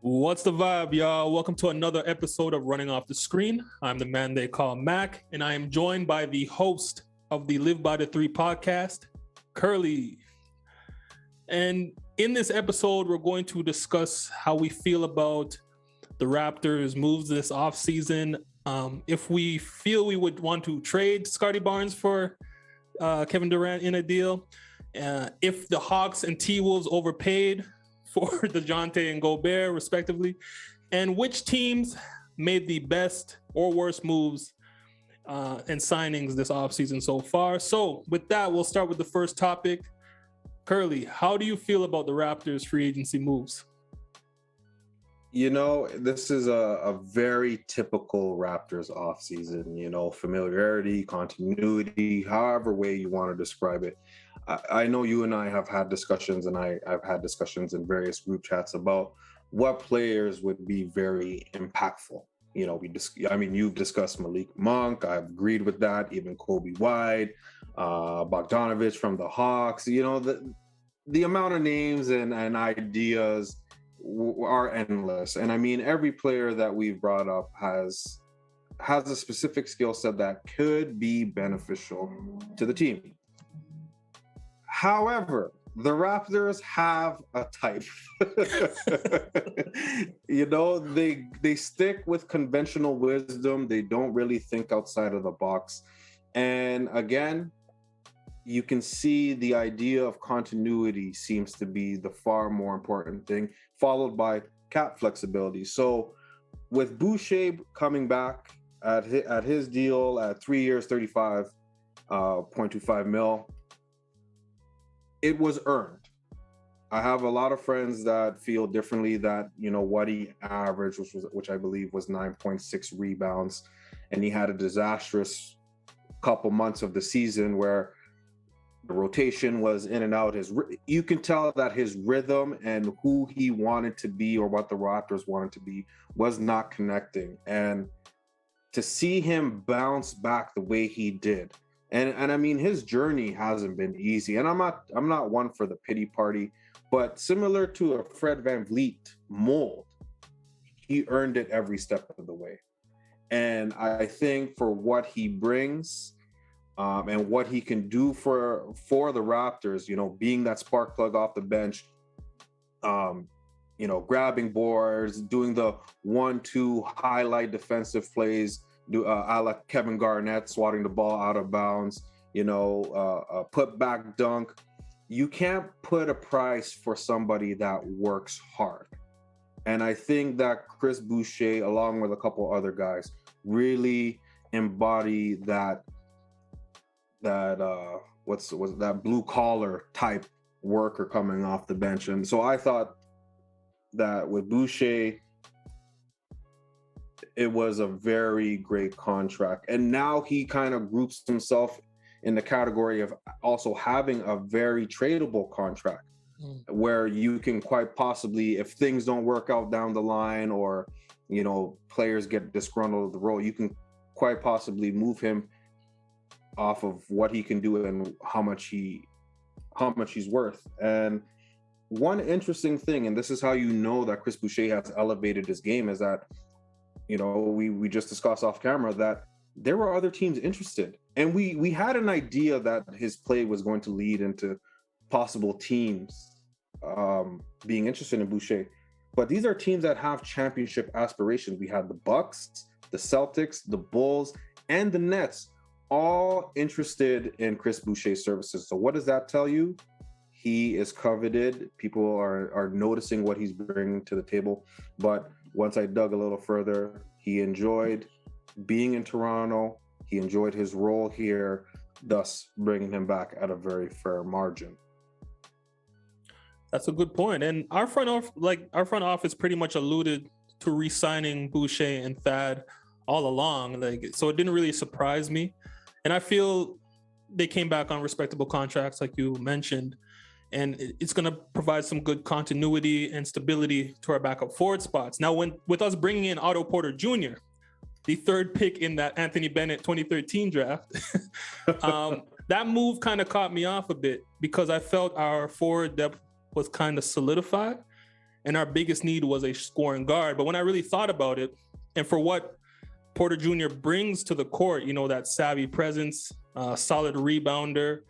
What's the vibe, y'all? Welcome to another episode of Running Off the Screen. I'm the man they call Mac, and I am joined by the host of the Live by the Three podcast, Curly. And in this episode, we're going to discuss how we feel about the Raptors' moves this offseason. If we feel we would want to trade Scottie Barnes for Kevin Durant in a deal, if the Hawks and T-Wolves overpaid for DeJounte and Gobert, respectively, and which teams made the best or worst moves and signings this offseason so far. So with that, we'll start with the first topic. Curly, how do you feel about the Raptors' free agency moves? You know, this is a very typical Raptors offseason, familiarity, continuity, however way you want to describe it. I know you and I have had discussions, and I've had discussions in various group chats about what players would be very impactful. You've discussed Malik Monk. I've agreed with that. Even Kobe White, Bogdanovich from the Hawks. The amount of names and ideas are endless. And I mean, every player that we've brought up has a specific skill set that could be beneficial to the team. However, the Raptors have a type. They stick with conventional wisdom. They don't really think outside of the box. And again, you can see the idea of continuity seems to be the far more important thing, followed by cap flexibility. So with Boucher coming back at his deal at 3 years, 35.25 mil, it was earned. I have a lot of friends that feel differently, that, what he averaged, which I believe was 9.6 rebounds. And he had a disastrous couple months of the season where the rotation was in and out. You can tell that his rhythm and who he wanted to be, or what the Raptors wanted to be, was not connecting. And to see him bounce back the way he did, and I mean, his journey hasn't been easy. And I'm not one for the pity party, but similar to a Fred VanVleet mold, he earned it every step of the way. And I think for what he brings, and what he can do for the Raptors, being that spark plug off the bench, grabbing boards, doing the 1-2 highlight defensive plays, a la Kevin Garnett swatting the ball out of bounds, a put back dunk. You can't put a price for somebody that works hard. And I think that Chris Boucher, along with a couple other guys, really embody that blue collar type worker coming off the bench. And so I thought that with Boucher, it was a very great contract. And now he kind of groups himself in the category of also having a very tradable contract, where you can quite possibly, if things don't work out down the line, or players get disgruntled with the role, you can quite possibly move him off of what he can do and how much he's worth. And one interesting thing, and this is how you know that Chris Boucher has elevated his game, is that we just discussed off camera that there were other teams interested, and we had an idea that his play was going to lead into possible teams being interested in Boucher. But these are teams that have championship aspirations. We had the Bucks, the Celtics, the Bulls, and the Nets, all interested in Chris Boucher's services. So what does that tell you? He is coveted. People are noticing what he's bringing to the table. But once I dug a little further, he enjoyed being in Toronto. He enjoyed his role here, thus bringing him back at a very fair margin. That's a good point. And our front office pretty much alluded to re-signing Boucher and Thad all along. So it didn't really surprise me. And I feel they came back on respectable contracts, like you mentioned. And it's going to provide some good continuity and stability to our backup forward spots. Now, with us bringing in Otto Porter Jr., the third pick in that Anthony Bennett 2013 draft, that move kind of caught me off a bit, because I felt our forward depth was kind of solidified. and our biggest need was a scoring guard. But when I really thought about it, and for what Porter Jr. brings to the court, you know, that savvy presence, solid rebounder.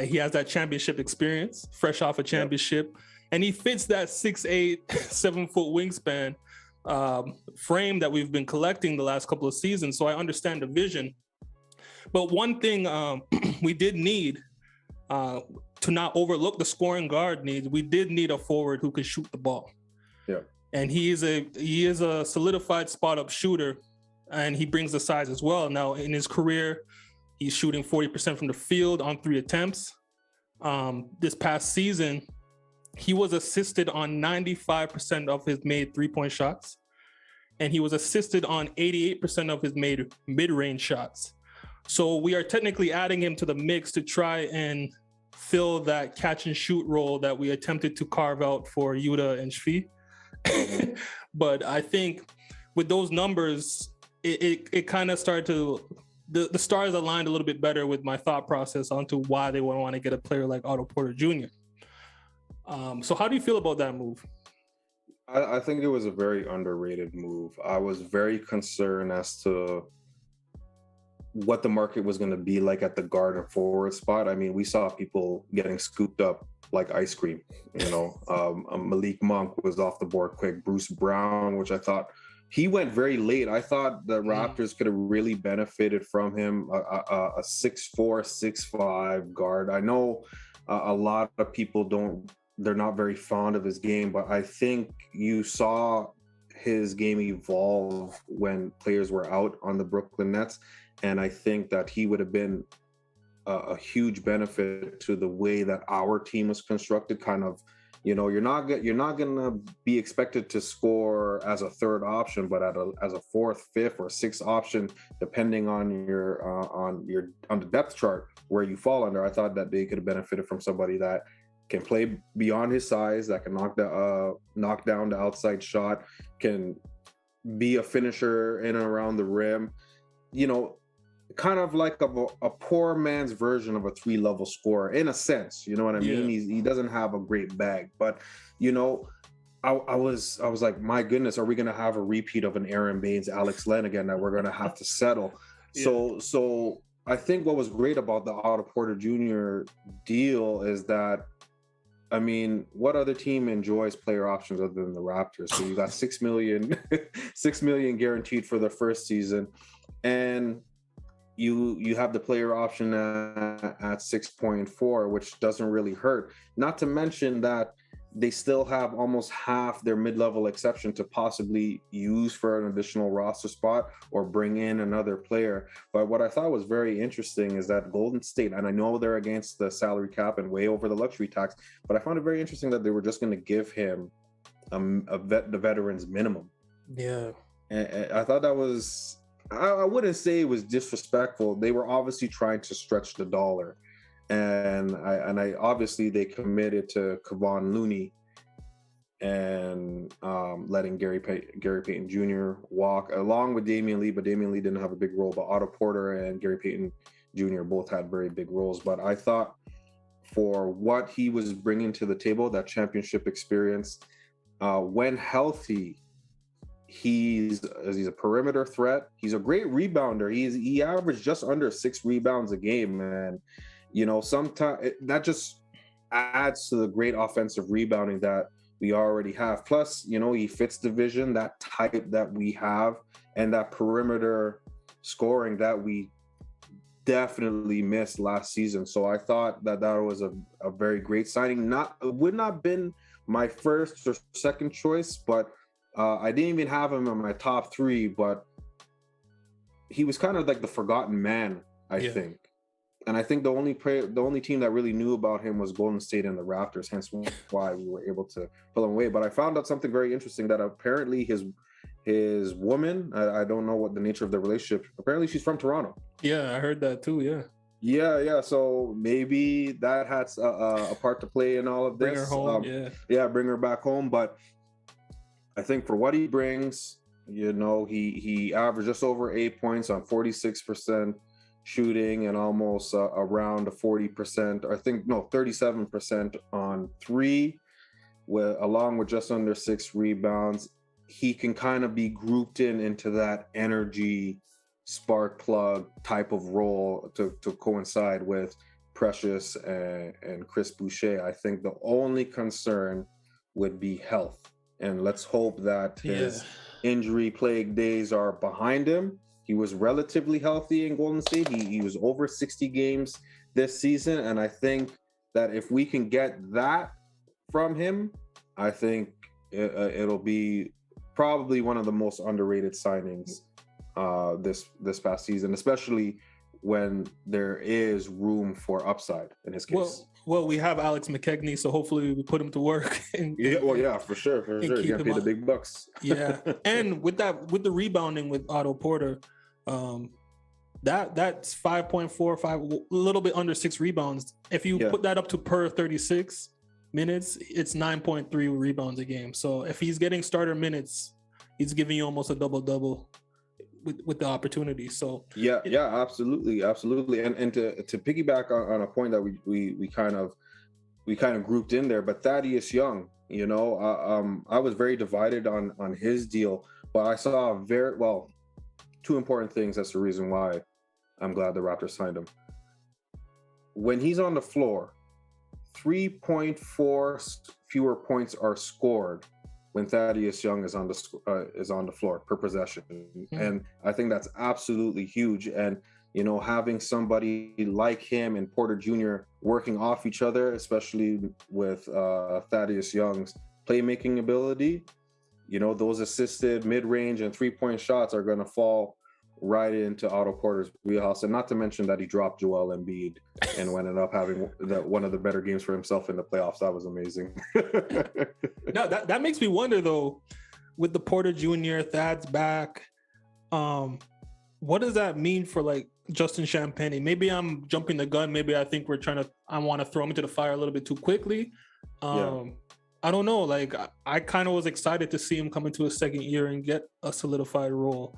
He has that championship experience, fresh off a championship. And he fits that 6'8", 7-foot wingspan frame that we've been collecting the last couple of seasons. So I understand the vision. But one thing we did need to not overlook the scoring guard needs, we did need a forward who could shoot the ball. Yeah. And he is a solidified spot-up shooter, and he brings the size as well. Now, in his career, he's shooting 40% from the field on 3 attempts. This past season, he was assisted on 95% of his made 3-point shots, and he was assisted on 88% of his made mid-range shots. So we are technically adding him to the mix to try and fill that catch and shoot role that we attempted to carve out for Yuta and Shvi. But I think with those numbers, it kind of started to, the stars aligned a little bit better with my thought process onto why they would want to get a player like Otto Porter Jr. So how do you feel about that move? I think it was a very underrated move. I was very concerned as to what the market was going to be like at the guard and forward spot. I mean, we saw people getting scooped up like ice cream. You know, Malik Monk was off the board quick. Bruce Brown, which I thought he went very late. I thought the Raptors could have really benefited from him. A 6'4", 6'5" guard. I know a lot of people they're not very fond of his game, but I think you saw his game evolve when players were out on the Brooklyn Nets. And I think that he would have been a huge benefit to the way that our team was constructed. Kind of, you know, you're not going to be expected to score as a third option, but as a fourth, fifth, or sixth option, depending on on the depth chart where you fall under. I thought that they could have benefited from somebody that can play beyond his size, that can knock down the outside shot, can be a finisher in and around the rim. You know, kind of like a poor man's version of a 3-level scorer in a sense. You know what I mean? He doesn't have a great bag, but you know, I was like, my goodness, are we going to have a repeat of an Aaron Baines, Alex Len again that we're going to have to settle? So I think what was great about the Otto Porter Jr. deal is that, I mean, what other team enjoys player options other than the Raptors? So you got $6 million guaranteed for the first season, and you have the player option at 6.4, which doesn't really hurt. Not to mention that they still have almost half their mid-level exception to possibly use for an additional roster spot or bring in another player. But what I thought was very interesting is that Golden State, and I know they're against the salary cap and way over the luxury tax, but I found it very interesting that they were just going to give him the veterans minimum. Yeah. And I thought that was, I wouldn't say it was disrespectful. They were obviously trying to stretch the dollar. And I obviously they committed to Kevon Looney and letting Gary Payton Jr. walk along with Damian Lee, but Damian Lee didn't have a big role. But Otto Porter and Gary Payton Jr. both had very big roles. But I thought for what he was bringing to the table, that championship experience, when healthy, he's a perimeter threat. He's a great rebounder. He averaged just under 6 rebounds a game, and you know, sometimes that just adds to the great offensive rebounding that we already have. Plus, you know, he fits the vision, that type that we have, and that perimeter scoring that we definitely missed last season. So I thought that was a very great signing. Would not have been my first or second choice, but I didn't even have him in my top 3. But he was kind of like the forgotten man, I think. And I think the only team that really knew about him was Golden State and the Raptors, hence why we were able to pull him away. But I found out something very interesting, that apparently his woman, I don't know what the nature of the relationship, apparently she's from Toronto. Yeah, I heard that too, Yeah. So maybe that has a part to play in all of this. Bring her home, bring her back home. But I think for what he brings, you know, he averaged just over 8 points on 46% shooting and almost around 40%, I think, no, 37% on 3. along with just under 6 rebounds, he can kind of be grouped into that energy spark plug type of role to coincide with Precious and Chris Boucher. I think the only concern would be health. And let's hope that his injury plagued days are behind him. He was relatively healthy in Golden State. He was over 60 games this season. And I think that if we can get that from him, I think it'll be probably one of the most underrated signings this past season, especially when there is room for upside in his case. Well, we have Alex McKegney, so hopefully we put him to work. For sure. You gotta pay the big bucks. Yeah, and with the rebounding with Otto Porter, that's 5.45, a little bit under 6 rebounds. If you put that up to per 36 minutes, it's 9.3 rebounds a game. So if he's getting starter minutes, he's giving you almost a double-double with the opportunity. So absolutely. And to piggyback on a point that we kind of grouped in there, but Thaddeus Young, I was very divided on his deal, but I saw two important things. That's the reason why I'm glad the Raptors signed him. When he's on the floor, 3.4 fewer points are scored when Thaddeus Young is on the floor per possession. Mm-hmm. And I think that's absolutely huge. And, having somebody like him and Porter Jr. working off each other, especially with Thaddeus Young's playmaking ability, those assisted mid-range and 3-point shots are going to fall right into Otto Porter's wheelhouse. And not to mention that he dropped Joel Embiid and ended up having one of the better games for himself in the playoffs. That was amazing. No, that makes me wonder though, with the Porter Jr., Thad's back, what does that mean for like Justin Champagnie? Maybe I'm jumping the gun. Maybe I think I want to throw him into the fire a little bit too quickly. I don't know. Like I kind of was excited to see him come into his second year and get a solidified role.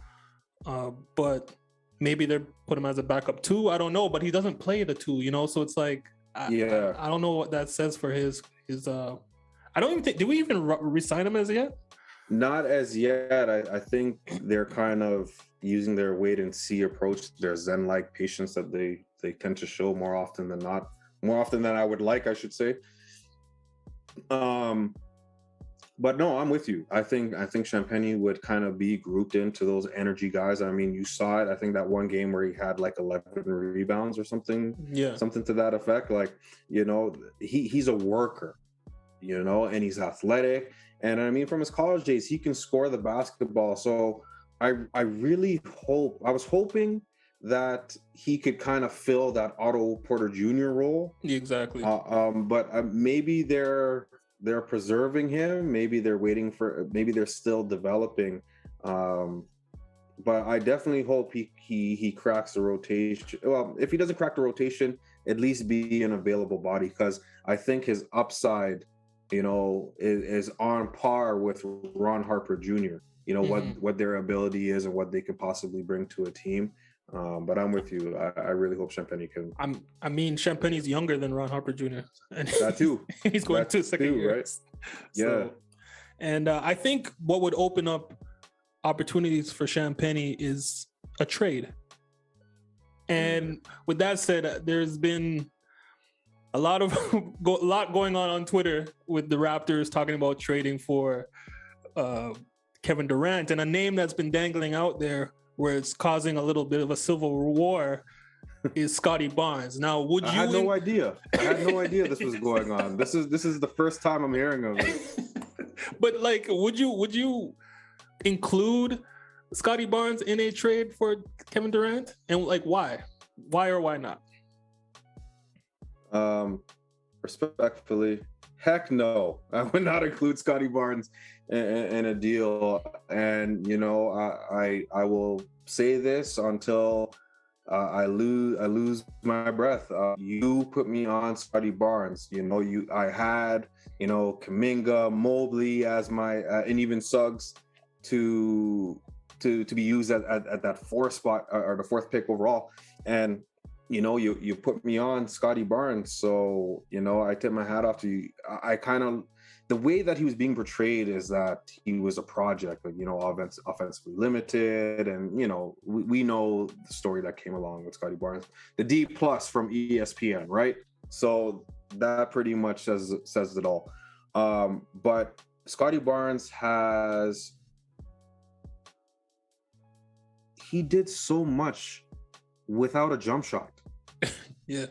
But maybe they put him as a backup too. I don't know, but he doesn't play the 2, so it's like, I don't know what that says for his I don't even think, did we even re-sign him as yet? Not as yet. I think they're kind of using their wait and see approach, their Zen-like patience that they tend to show more often than not, more often than I would like, I should say. But no, I'm with you. I think Champagnie would kind of be grouped into those energy guys. I mean, you saw it. I think that one game where he had like 11 rebounds or something, something to that effect. Like, he's a worker, and he's athletic. And I mean, from his college days, he can score the basketball. So I was hoping that he could kind of fill that Otto Porter Jr. role. Exactly. But maybe they're preserving him. Maybe they're still developing. But I definitely hope he cracks the rotation. Well, if he doesn't crack the rotation, at least be an available body, because I think his upside, is on par with Ron Harper Jr. What their ability is and what they could possibly bring to a team. But I'm with you. I really hope Champagnie can. Champagnie's younger than Ron Harper Jr. And that too. He's going to second year, right? Yeah. And I think what would open up opportunities for Champagnie is a trade. And with that said, there's been a lot going on Twitter with the Raptors talking about trading for Kevin Durant, and a name that's been dangling out there where it's causing a little bit of a civil war is Scotty Barnes. Now, I had no idea this was going on. This is the first time I'm hearing of it. But like, would you include Scotty Barnes in a trade for Kevin Durant? And like, why or why not? Respectfully, heck no. I would not include Scotty Barnes in a deal. And I will say this until I lose my breath. You put me on Scotty Barnes. I had Kuminga, Mobley as my and even Suggs to be used at that 4th spot or the 4th pick overall. And you put me on Scotty Barnes, so I tip my hat off to you. I kind of the way that he was being portrayed is that he was a project, like, offensively limited. And, we know the story that came along with Scottie Barnes, the D+ from ESPN, right? So that pretty much says it all. But Scottie Barnes he did so much without a jump shot. Yeah.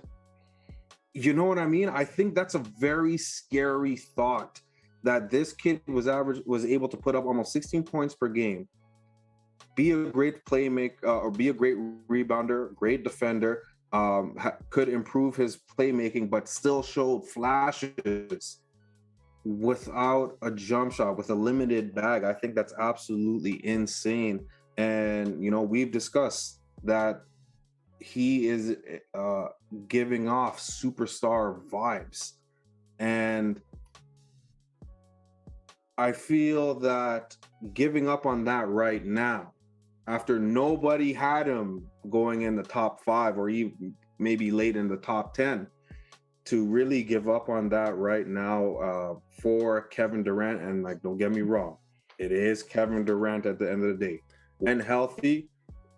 You know what I mean? I think that's a very scary thought, that this kid was able to put up almost 16 points per game, be a great playmaker, or be a great rebounder, great defender, could improve his playmaking, but still showed flashes without a jump shot, with a limited bag. I think that's absolutely insane. And, we've discussed that he is giving off superstar vibes. And I feel that giving up on that right now, after nobody had him going in the top 5 or even maybe late in the top 10, to really give up on that right now for Kevin Durant. And, like, don't get me wrong, it is Kevin Durant at the end of the day. When healthy,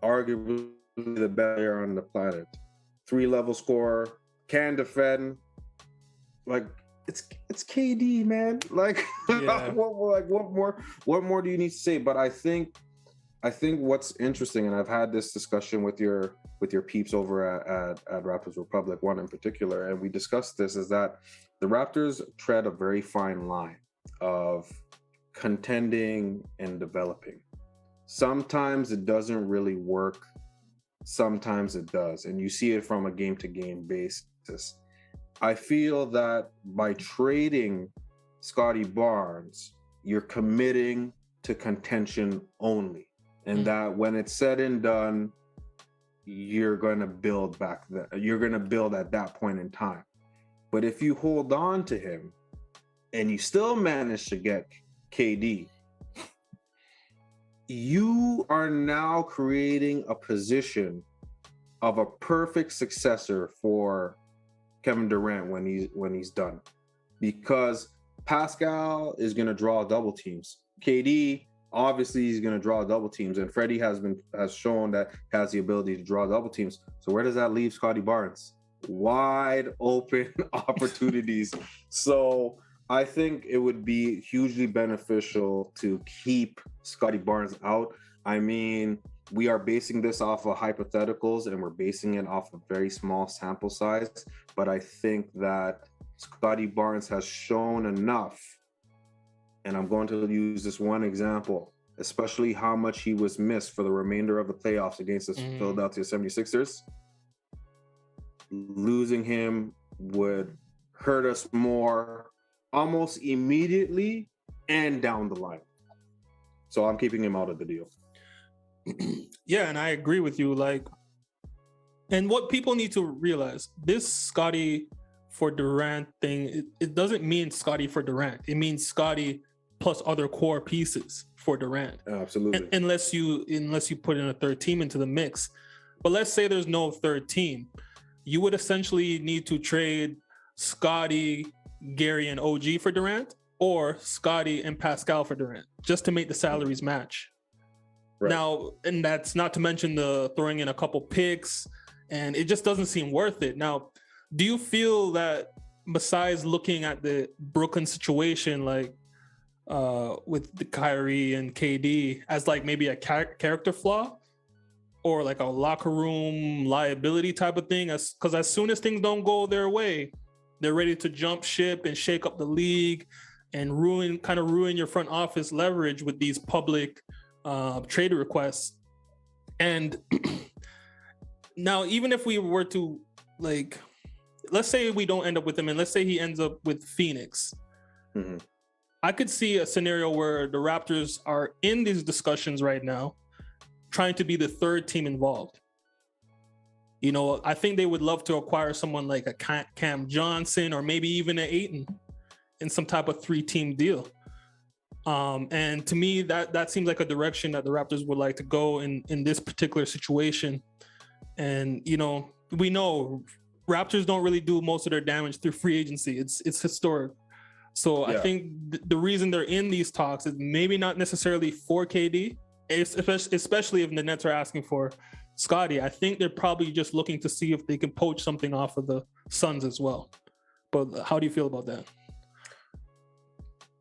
arguably the best player on the planet. 3-level scorer, can defend. Like, it's KD, man. Like, Yeah. what more do you need to say? But I think what's interesting, and I've had this discussion with your peeps over at Raptors Republic, one in particular, and we discussed this, is that the Raptors tread a very fine line of contending and developing. Sometimes it doesn't really work. Sometimes it does. And you see it from a game-to-game basis. I feel that by trading Scottie Barnes, you're committing to contention only. And that when it's said and done, you're going to build you're going to build at that point in time. But if you hold on to him and you still manage to get KD, you are now creating a position of a perfect successor for Kevin Durant when he's done, because Pascal is going to draw double teams. KD obviously is going to draw double teams, and Freddie has shown that has the ability to draw double teams. So where does that leave Scottie Barnes? Wide open opportunities. So I think it would be hugely beneficial to keep Scottie Barnes out. I mean, we are basing this off of hypotheticals, and we're basing it off a very small sample size. But I think that Scottie Barnes has shown enough, and I'm going to use this one example, especially how much he was missed for the remainder of the playoffs against the Philadelphia 76ers. Losing him would hurt us more almost immediately and down the line. So I'm keeping him out of the deal. Yeah, and I agree with you. Like, and what people need to realize, this Scottie for Durant thing, it doesn't mean Scottie for Durant. It means Scottie plus other core pieces for Durant. Absolutely. Unless you put in a third team into the mix. But let's say there's no third team. You would essentially need to trade Scottie, Gary, and OG for Durant, or Scottie and Pascal for Durant, just to make the salaries match. Right. Now, and that's not to mention the throwing in a couple picks, and it just doesn't seem worth it. Now, do you feel that besides looking at the Brooklyn situation, like with the Kyrie and KD, as like maybe a character flaw, or like a locker room liability type of thing? Because as soon as things don't go their way, they're ready to jump ship and shake up the league and ruin your front office leverage with these public trade requests. And now, even if we were to, like, let's say we don't end up with him, and let's say he ends up with Phoenix, I could see a scenario where the Raptors are in these discussions right now, trying to be the third team involved. You know, I think they would love to acquire someone like a Cam Johnson, or maybe even an Ayton in some type of 3-team deal. And to me, that seems like a direction that the Raptors would like to go in this particular situation. And, you know, we know Raptors don't really do most of their damage through free agency. It's historic. So I think the reason they're in these talks is maybe not necessarily for KD, especially if the Nets are asking for Scottie. I think they're probably just looking to see if they can poach something off of the Suns as well. But how do you feel about that?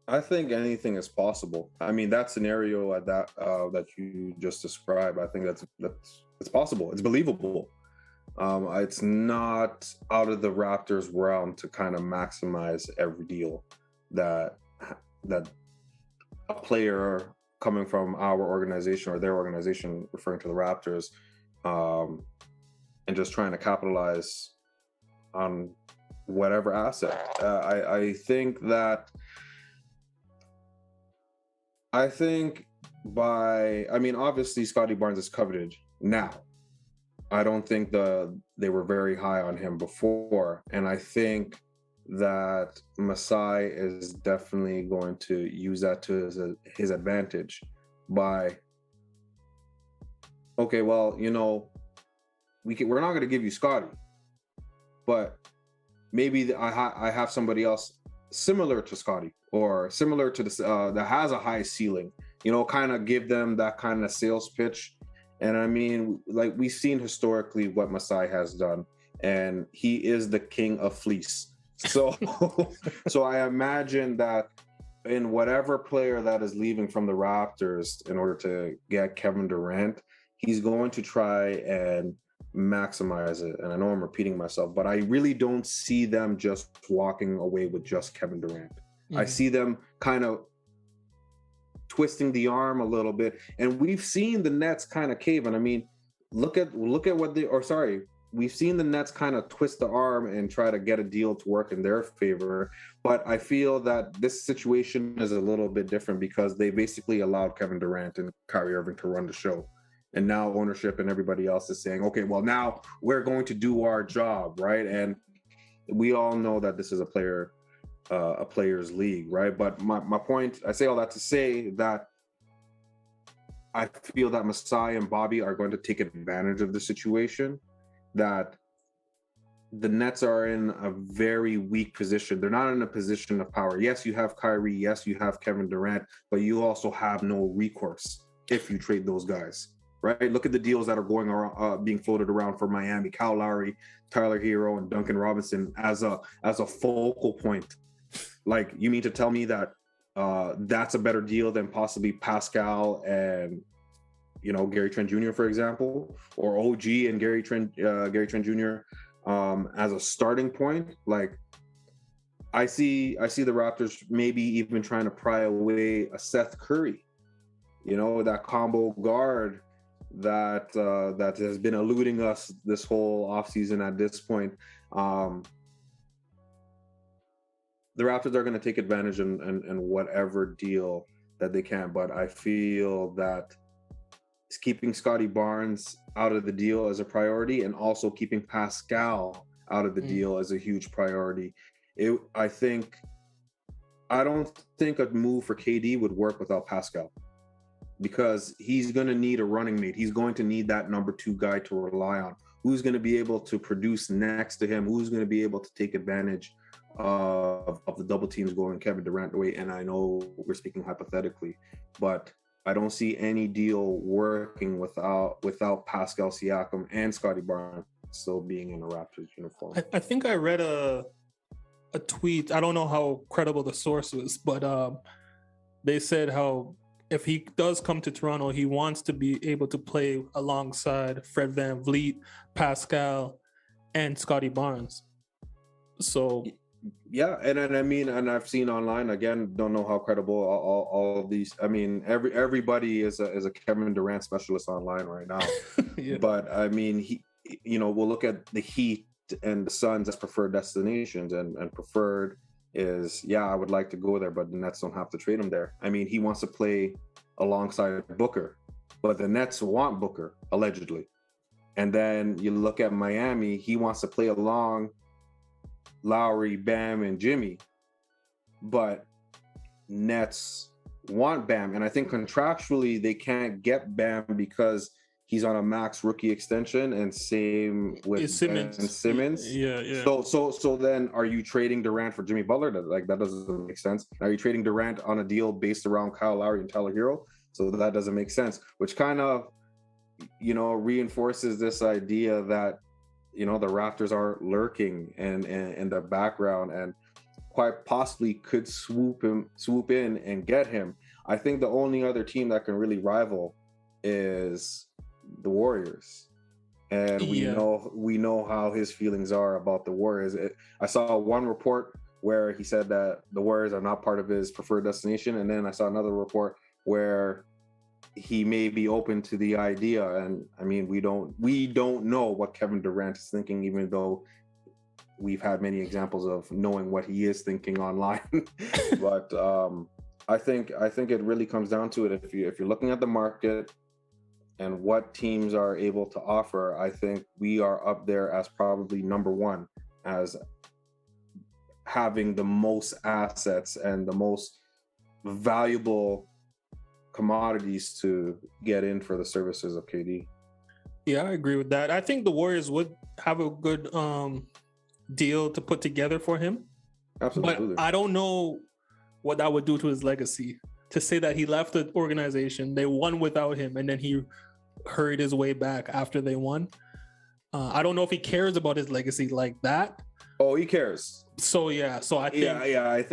I think anything is possible. I mean, that scenario that you just described, I think that's it's possible. It's believable. It's not out of the Raptors' realm to kind of maximize every deal that a player coming from our organization or their organization, referring to the Raptors, and just trying to capitalize on whatever asset. I think obviously Scotty Barnes is coveted now. I don't think they were very high on him before. And I think that Masai is definitely going to use that to his advantage by, okay, well, we're not going to give you Scotty, but maybe I have somebody else similar to Scotty or similar to this that has a high ceiling, kind of give them that kind of sales pitch. And I mean, like, we've seen historically what Masai has done, and he is the king of fleece. So, so I imagine that in whatever player that is leaving from the Raptors in order to get Kevin Durant, he's going to try and maximize it. And I know I'm repeating myself, but I really don't see them just walking away with just Kevin Durant. Mm-hmm. I see them kind of twisting the arm a little bit, and we've seen the Nets kind of cave. And I mean, look at what we've seen the Nets kind of twist the arm and try to get a deal to work in their favor. But I feel that this situation is a little bit different because they basically allowed Kevin Durant and Kyrie Irving to run the show. And now ownership and everybody else is saying, okay, well, now we're going to do our job, right? And we all know that this is a player's league, right? But my point, I say all that to say that I feel that Masai and Bobby are going to take advantage of the situation, that the Nets are in a very weak position. They're not in a position of power. Yes, you have Kyrie. Yes, you have Kevin Durant, but you also have no recourse if you trade those guys, right? Look at the deals that are going around, being floated around for Miami: Kyle Lowry, Tyler Hero, and Duncan Robinson as a focal point. Like, you mean to tell me that that's a better deal than possibly Pascal and Gary Trent Jr., for example, or OG and Gary Trent Jr. As a starting point? Like, I see the Raptors maybe even trying to pry away a Seth Curry, that combo guard that has been eluding us this whole offseason at this point. The Raptors are going to take advantage in whatever deal that they can, but I feel that keeping Scottie Barnes out of the deal is a priority, and also keeping Pascal out of the deal is a huge priority. I don't think a move for KD would work without Pascal, because he's going to need a running mate. He's going to need that number 2 guy to rely on, who's going to be able to produce next to him, who's going to be able to take advantage of the double teams going Kevin Durant way. And I know we're speaking hypothetically, but I don't see any deal working without Pascal Siakam and Scottie Barnes still being in a Raptors uniform. I think I read a tweet. I don't know how credible the source was, but they said how if he does come to Toronto, he wants to be able to play alongside Fred VanVleet, Pascal, and Scottie Barnes. So yeah, and I mean, and I've seen online, again, don't know how credible all of these. I mean, everybody is a Kevin Durant specialist online right now. Yeah. But I mean, we'll look at the Heat and the Suns as preferred destinations, and preferred is, I would like to go there, but the Nets don't have to trade him there. I mean, he wants to play alongside Booker, but the Nets want Booker, allegedly. And then you look at Miami, he wants to play along Lowry, Bam, and Jimmy, but Nets want Bam. And I think contractually they can't get Bam because he's on a max rookie extension, and same with Simmons. Ben Simmons. Yeah. So then, are you trading Durant for Jimmy Butler? That doesn't make sense. Are you trading Durant on a deal based around Kyle Lowry and Tyler Hero? So that doesn't make sense. Which kind of, reinforces this idea that, the Raptors are lurking in the background and quite possibly could swoop in and get him. I think the only other team that can really rival is the Warriors, and we know how his feelings are about the Warriors. I saw one report where he said that the Warriors are not part of his preferred destination, and then I saw another report where he may be open to the idea. And I mean, we don't know what Kevin Durant is thinking, even though we've had many examples of knowing what he is thinking online. But I think it really comes down to it. If you're looking at the market and what teams are able to offer, I think we are up there as probably number one, as having the most assets and the most valuable commodities to get in for the services of KD. Yeah, I agree with that. I think the Warriors would have a good deal to put together for him. Absolutely. But I don't know what that would do to his legacy. To say that he left the organization, they won without him, and then he hurried his way back after they won. I don't know if he cares about his legacy like that. Oh, he cares. So yeah, so I think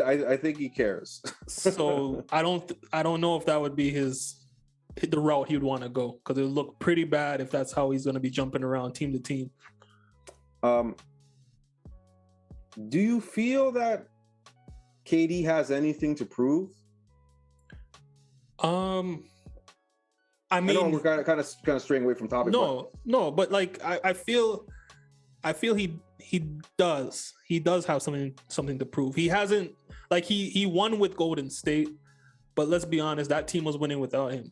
I think he cares. So I don't know if that would be the route he would want to go, because it would look pretty bad if that's how he's going to be jumping around team to team. Do you feel that KD has anything to prove? I mean, I know we're kind of straying away from topic. No, but like I feel he does have something to prove. He hasn't, like, he won with Golden State, but let's be honest, that team was winning without him.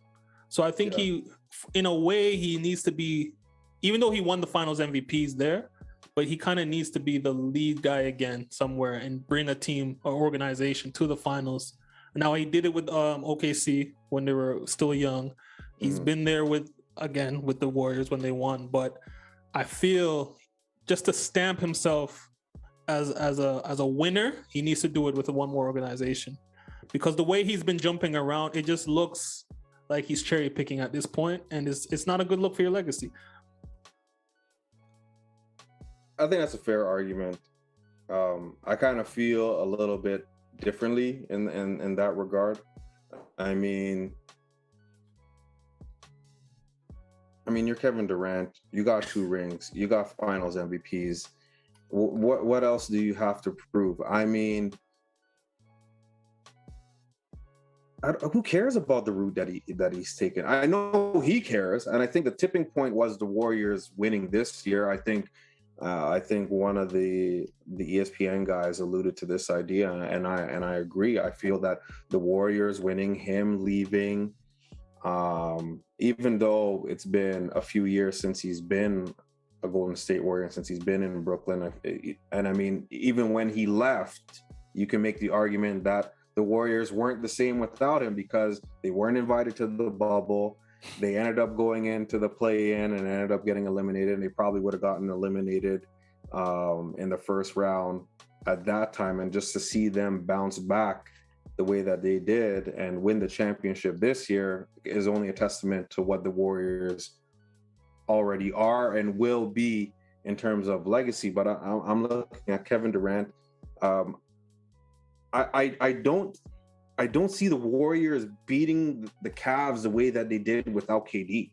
So I think he, in a way, he needs to be, even though he won the Finals MVPs there, but he kind of needs to be the lead guy again somewhere and bring a team or organization to the finals. Now, he did it with OKC when they were still young. He's been there with the Warriors when they won, but I feel just to stamp himself as a winner, he needs to do it with one more organization, because the way he's been jumping around, it just looks like he's cherry picking at this point, and it's not a good look for your legacy. I think that's a fair argument. I kind of feel a little bit differently in that regard. I mean, you're Kevin Durant. You got 2 rings. You got Finals MVPs. What else do you have to prove? I mean, who cares about the route that he's taken? I know he cares, and I think the tipping point was the Warriors winning this year. I think one of the ESPN guys alluded to this idea, and I agree. I feel that the Warriors winning, him leaving, even though it's been a few years since he's been a Golden State Warrior, since he's been in Brooklyn, and I mean, even when he left, you can make the argument that the Warriors weren't the same without him, because they weren't invited to the bubble. They ended up going into the play-in and ended up getting eliminated, and they probably would have gotten eliminated in the first round at that time. And just to see them bounce back the way that they did and win the championship this year is only a testament to what the Warriors already are and will be in terms of legacy. But I'm looking at Kevin Durant. I don't see the Warriors beating the Cavs the way that they did without KD.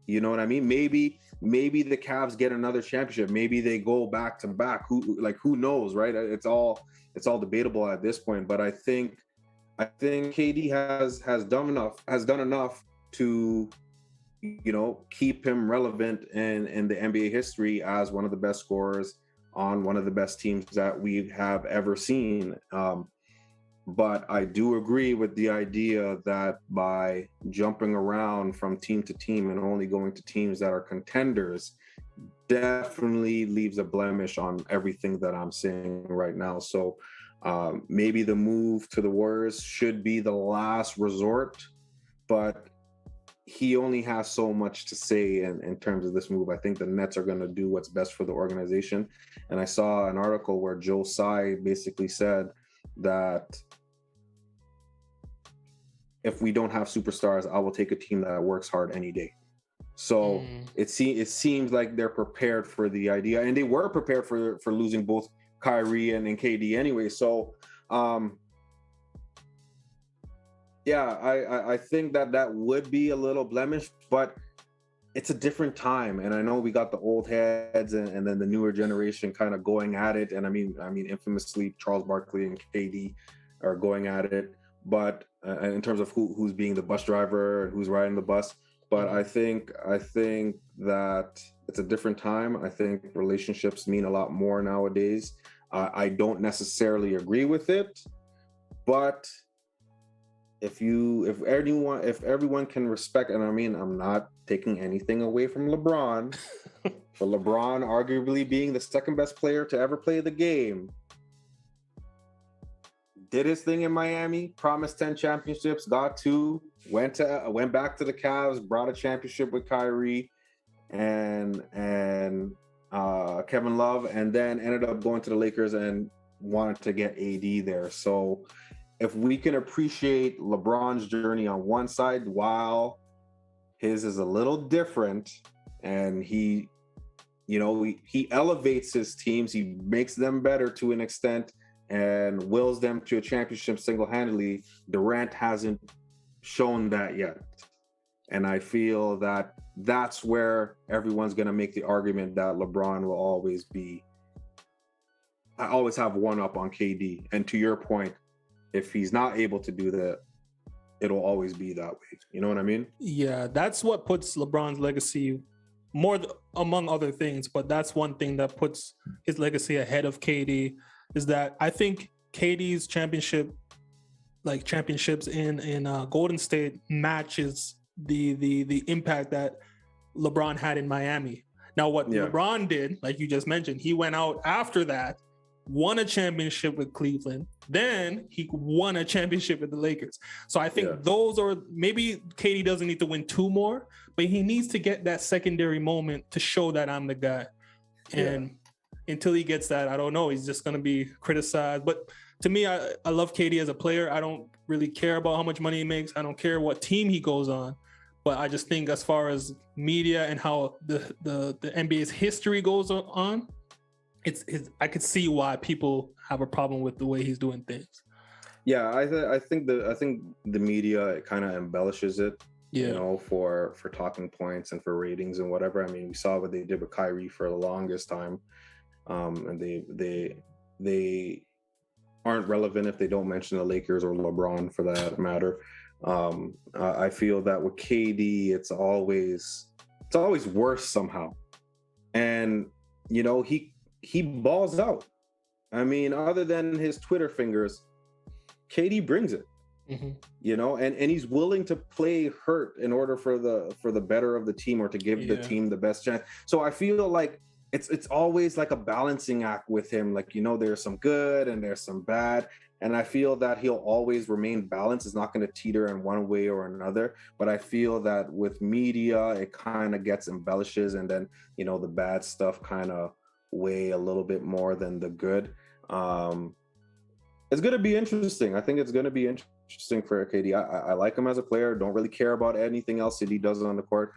You know what I mean? Maybe the Cavs get another championship. Maybe they go back to back. Who knows, right? It's all debatable at this point. But I think KD has done enough to, keep him relevant in the NBA history as one of the best scorers on one of the best teams that we have ever seen. But I do agree with the idea that by jumping around from team to team and only going to teams that are contenders definitely leaves a blemish on everything that I'm seeing right now. So maybe the move to the Warriors should be the last resort, but he only has so much to say in terms of this move. I think the Nets are going to do what's best for the organization. And I saw an article where Joe Tsai basically said that if we don't have superstars, I will take a team that works hard any day. So it seems like they're prepared for the idea, and they were prepared for losing both Kyrie and KD anyway. So I think that would be a little blemish, but it's a different time. And I know we got the old heads and then the newer generation kind of going at it. And I mean, infamously, Charles Barkley and KD are going at it. But in terms of who's being the bus driver and who's riding the bus, but I think that it's a different time. I think relationships mean a lot more nowadays. I don't necessarily agree with it, but if everyone can respect, and I mean, I'm not taking anything away from LeBron, but LeBron arguably being the second best player to ever play the game, did his thing in Miami, promised 10 championships, got 2, went back to the Cavs, brought a championship with Kyrie and Kevin Love, and then ended up going to the Lakers and wanted to get AD there. So if we can appreciate LeBron's journey on one side while his is a little different, and he elevates his teams, he makes them better to an extent and wills them to a championship single-handedly. Durant hasn't shown that yet. And I feel that that's where everyone's going to make the argument that LeBron will always have one up on KD. And to your point, if he's not able to do that, it'll always be that way. You know what I mean? Yeah, that's what puts LeBron's legacy among other things, but that's one thing that puts his legacy ahead of KD, is that I think KD's championships in Golden State matches the impact that LeBron had in Miami. Now, what LeBron did, like you just mentioned, he went out after that, won a championship with Cleveland, then he won a championship with the Lakers. So I think those are, maybe KD doesn't need to win 2 more, but he needs to get that secondary moment to show that I'm the guy. And until he gets that, I don't know, he's just going to be criticized. But to me, I love KD as a player. I don't really care about how much money he makes. I don't care what team he goes on. But I just think as far as media and how the NBA's history goes on, I could see why people have a problem with the way he's doing things. Yeah, I think the media kind of embellishes it, for talking points and for ratings and whatever. I mean, we saw what they did with Kyrie for the longest time, and they aren't relevant if they don't mention the Lakers or LeBron for that matter. I feel that with KD, it's always worse somehow, and he balls out. I mean, other than his Twitter fingers, KD brings it. And he's willing to play hurt in order for the better of the team, or to give the team the best chance. So I feel like it's always like a balancing act with him. Like, there's some good and there's some bad. And I feel that he'll always remain balanced. It's not going to teeter in one way or another. But I feel that with media, it kind of gets embellishes, and then, the bad stuff kind of weigh a little bit more than the good. It's going to be interesting. I think it's going to be interesting for KD. I like him as a player. Don't really care about anything else that he does on the court.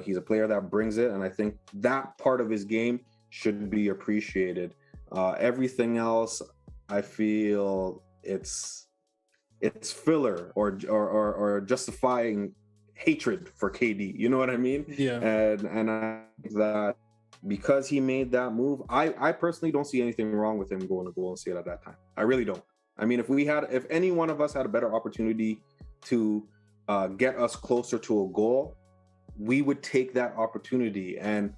He's a player that brings it, and I think that part of his game should be appreciated. Everything else, I feel it's filler or justifying hatred for KD. You know what I mean? Yeah. And I think that because he made that move, I personally don't see anything wrong with him going to Golden State at that time. I really don't. I mean, if any one of us had a better opportunity to get us closer to a goal, we would take that opportunity. And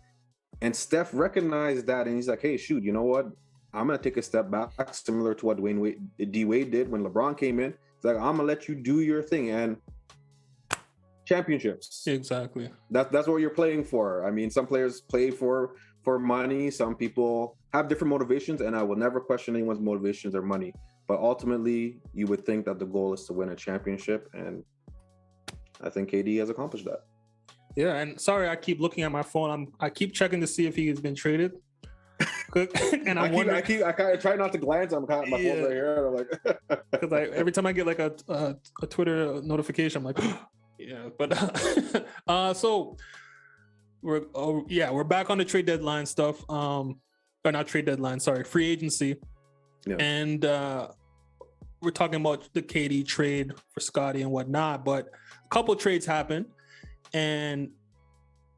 Steph recognized that, and he's like, hey, shoot, you know what? I'm going to take a step back, similar to what D-Wade did when LeBron came in. It's like, I'm going to let you do your thing. And championships. Exactly. That's what you're playing for. I mean, some players play for money. Some people have different motivations, and I will never question anyone's motivations or money. But ultimately, you would think that the goal is to win a championship, and I think KD has accomplished that. Yeah, and sorry, I keep looking at my phone. I keep checking to see if he has been traded. And I'm wondering. I try not to glance. My phone's right here. And I'm like, because every time I get like a Twitter notification, I'm like, yeah. But so we're back on the trade deadline stuff. Or not trade deadline, sorry, free agency. Yeah. And we're talking about the KD trade for Scotty and whatnot. But a couple trades happened, and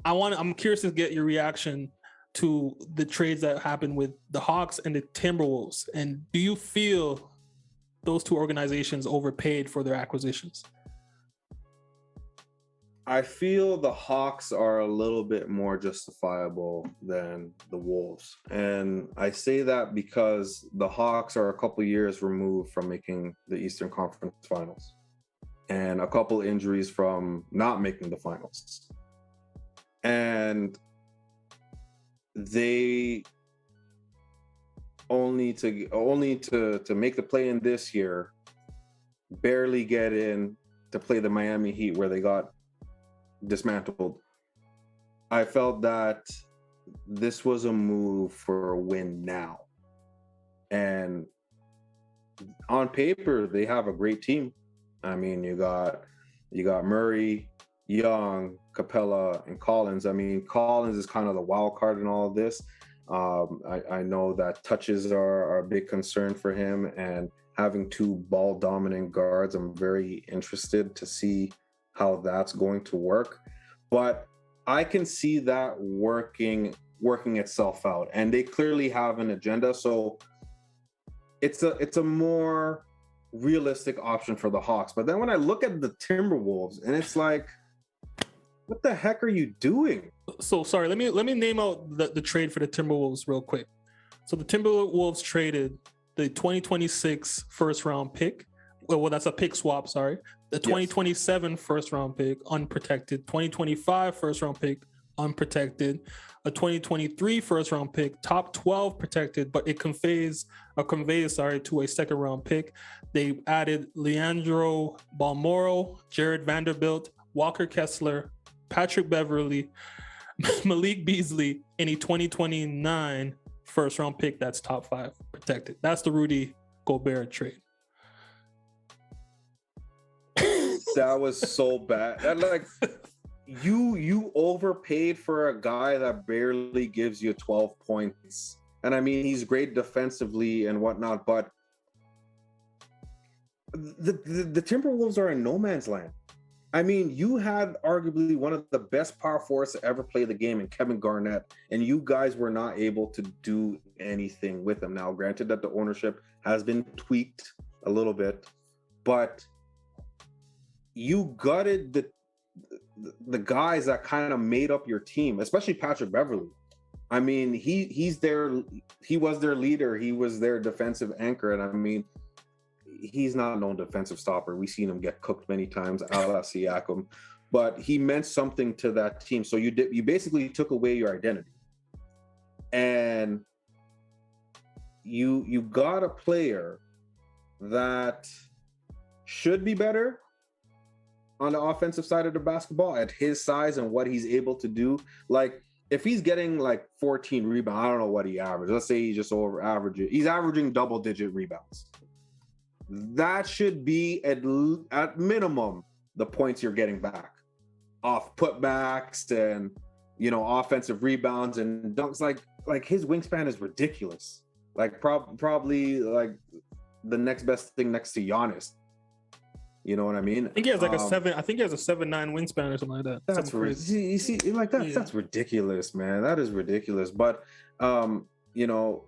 I'm curious to get your reaction to the trades that happened with the Hawks and the Timberwolves. And do you feel those two organizations overpaid for their acquisitions? I feel the Hawks are a little bit more justifiable than the Wolves. And I say that because the Hawks are a couple years removed from making the Eastern Conference Finals and a couple injuries from not making the finals. And they only to make the play in this year, barely get in to play the Miami Heat where they got dismantled. I felt that this was a move for a win now. And on paper, they have a great team. I mean, you got Murray, Young, Capella, and Collins. I mean, Collins is kind of the wild card in all of this. I know that touches are a big concern for him, and having two ball dominant guards, I'm very interested to see how that's going to work. But I can see that working itself out, and they clearly have an agenda. So it's a more realistic option for the Hawks. But then when I look at the Timberwolves, and it's like, what the heck are you doing? So sorry, let me name out the trade for the Timberwolves real quick. So the Timberwolves traded the 2026 first round pick. Well, that's a pick swap, sorry. The 2027 first round pick, unprotected. 2025 first round pick, unprotected. A 2023 first round pick, top 12 protected, but it conveys to a second round pick. They added Leandro Balmoro, Jared Vanderbilt, Walker Kessler, Patrick Beverly, Malik Beasley, and a 2029 first round pick that's top 5 protected. That's the Rudy Gobert trade. That was so bad. That, like, you overpaid for a guy that barely gives you 12 points. And I mean, he's great defensively and whatnot, but the Timberwolves are in no man's land. I mean, you had arguably one of the best power forwards to ever play the game in Kevin Garnett, and you guys were not able to do anything with him. Now, granted that the ownership has been tweaked a little bit, but you gutted the guys that kind of made up your team, especially Patrick Beverly. I mean, he was their leader. He was their defensive anchor. And I mean, he's not a known defensive stopper. We've seen him get cooked many times, a la Siakam, but he meant something to that team. So you basically took away your identity. And you got a player that should be better on the offensive side of the basketball at his size and what he's able to do. Like, if he's getting like 14 rebounds, I don't know what he averaged. Let's say he's just over averaging. He's averaging double-digit rebounds. That should be at minimum the points you're getting back off putbacks and, you know, offensive rebounds and dunks. Like his wingspan is ridiculous. Like probably like the next best thing next to Giannis. You know what I mean? I think he has like a 7'9" wingspan or something like that. That's crazy. You see, like that. Yeah. That's ridiculous, man. That is ridiculous. But you know,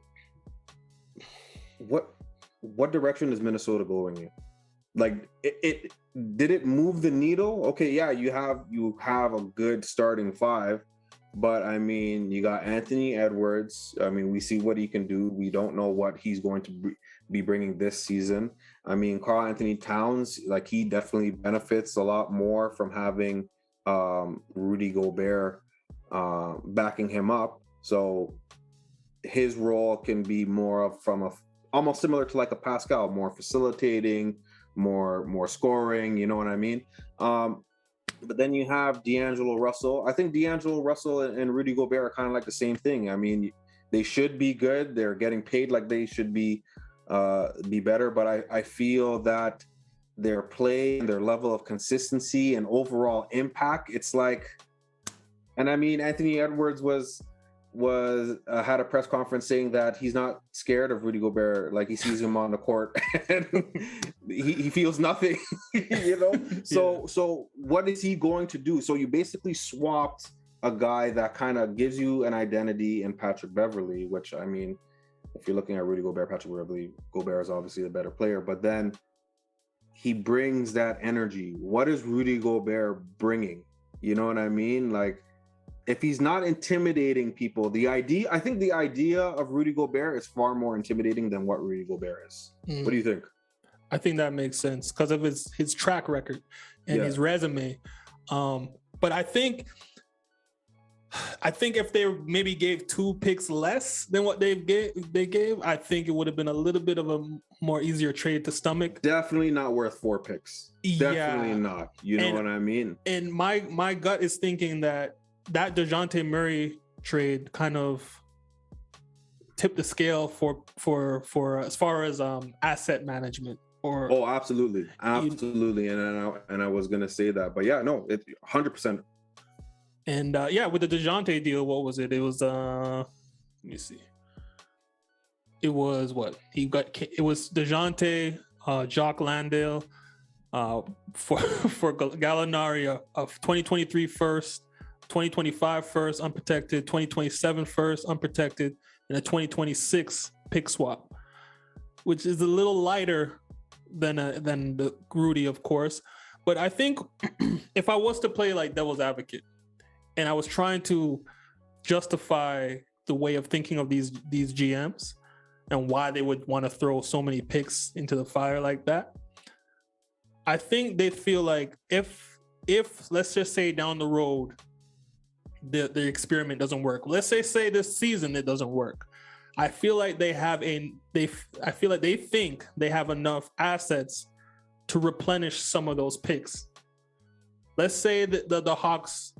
what direction is Minnesota going in? Like, it did it move the needle? Okay, yeah, you have a good starting 5, but I mean, you got Anthony Edwards. I mean, we see what he can do. We don't know what he's going to be bringing this season. I mean, Karl Anthony Towns, like, he definitely benefits a lot more from having Rudy Gobert backing him up. So his role can be more of almost similar to like a Pascal, more facilitating, more scoring, you know what I mean? But then you have D'Angelo Russell. I think D'Angelo Russell and Rudy Gobert are kind of like the same thing. I mean, they should be good. They're getting paid like they should be better. But I feel that their play and their level of consistency and overall impact, it's like, and I mean, Anthony Edwards was had a press conference saying that he's not scared of Rudy Gobert. Like, he sees him on the court and he feels nothing, you know? So what is he going to do? So you basically swapped a guy that kind of gives you an identity in Patrick Beverley, which, I mean, if you're looking at Rudy Gobert, Patrick Beverley, Gobert is obviously the better player, but then he brings that energy. What is Rudy Gobert bringing? You know what I mean? Like, if he's not intimidating people, I think the idea of Rudy Gobert is far more intimidating than what Rudy Gobert is. What do you think? I think that makes sense because of his track record and his resume. But I think if they maybe gave 2 picks less than what they gave, I think it would have been a little bit of a more easier trade to stomach. Definitely not worth 4 picks. Definitely not. You know what I mean? And my gut is thinking that DeJounte Murray trade kind of tipped the scale for as far as asset management. Absolutely. And I was gonna say that, but yeah, no, it 100%. And with the DeJounte deal, what was it? It was let me see. It was what he got. It was DeJounte, Jock Landale, for Gallinari of 2023 first. 2025 first, unprotected, 2027 first, unprotected, and a 2026 pick swap, which is a little lighter than the Rudy, of course. But I think if I was to play like devil's advocate, and I was trying to justify the way of thinking of these GMs and why they would want to throw so many picks into the fire like that, I think they feel like if let's just say down the road, the experiment doesn't work. Let's say this season it doesn't work. I feel like they think they have enough assets to replenish some of those picks. Let's say that the Hawks,